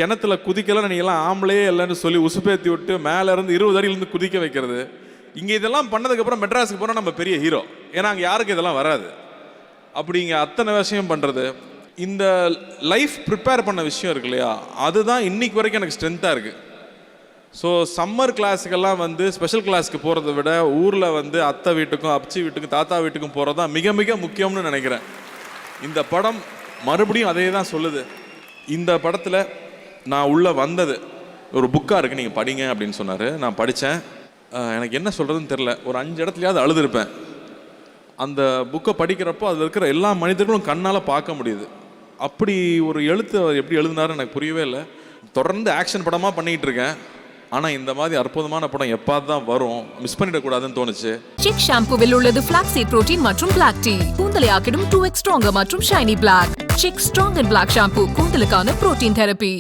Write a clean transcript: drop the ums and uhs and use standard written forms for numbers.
கிணத்துல குதிக்கலாம், நீ எல்லாம் ஆம்பளையே இல்லைன்னு சொல்லி உசுப்பேத்தி விட்டு மேலே இருந்து 20 அடியிலேருந்து குதிக்க வைக்கிறது. இங்கே இதெல்லாம் பண்ணதுக்கப்புறம் மெட்ராஸுக்கு போனால் நம்ம பெரிய ஹீரோ. ஏன்னா அங்கே யாருக்கும் இதெல்லாம் வராது. அப்படி இங்கே அத்தனை விஷயம் பண்ணுறது, இந்த லைஃப் ப்ரிப்பேர் பண்ண விஷயம் இருக்கு இல்லையா, அதுதான் இன்னைக்கு வரைக்கும் எனக்கு ஸ்ட்ரென்த்தாக இருக்குது. ஸோ சம்மர் கிளாஸுக்கெல்லாம் வந்து ஸ்பெஷல் கிளாஸுக்கு போகிறத விட ஊரில் வந்து அத்தை வீட்டுக்கும் அப்ச்சி வீட்டுக்கும் தாத்தா வீட்டுக்கும் போகிறது தான் மிக மிக முக்கியம்னு நினைக்கிறேன். இந்த படம் மறுபடியும் அதே தான் சொல்லுது. இந்த படத்தில் நான் உள்ளே வந்தது ஒரு புக்காக இருக்குது, நீங்கள் படிங்க அப்படின்னு சொன்னார். நான் படித்தேன். எனக்கு என்ன சொல்கிறதுன்னு தெரில, ஒரு 5 இடத்துலையாவது அழுதுருப்பேன். அந்த புக்கை படிக்கிறப்போ அதில் இருக்கிற எல்லா மனிதர்களும் கண்ணால் பார்க்க முடியுது. அப்படி ஒரு எழுத்து அவர் எப்படி எழுதினாருன்னு எனக்கு புரியவே இல்லை. தொடர்ந்து ஆக்ஷன் படமாக பண்ணிகிட்டு இருக்கேன். ஆனால் இந்த மாதிரி அற்புதமான படம் எப்பாவது தான் வரும், மிஸ் பண்ணிடக்கூடாதுன்னு தோணுச்சு. சிக் ஷாம்புவில் உள்ளது ஃபிளாக்ஸீட் புரோட்டீன் மற்றும் பிளாக் டீ. கூந்தலை ஆக்கிடும் 2x ஸ்ட்ராங்கர் மற்றும் shiny black. Chik strong and black shampoo கூந்தலுக்கான புரோட்டீன் தெரப்பி.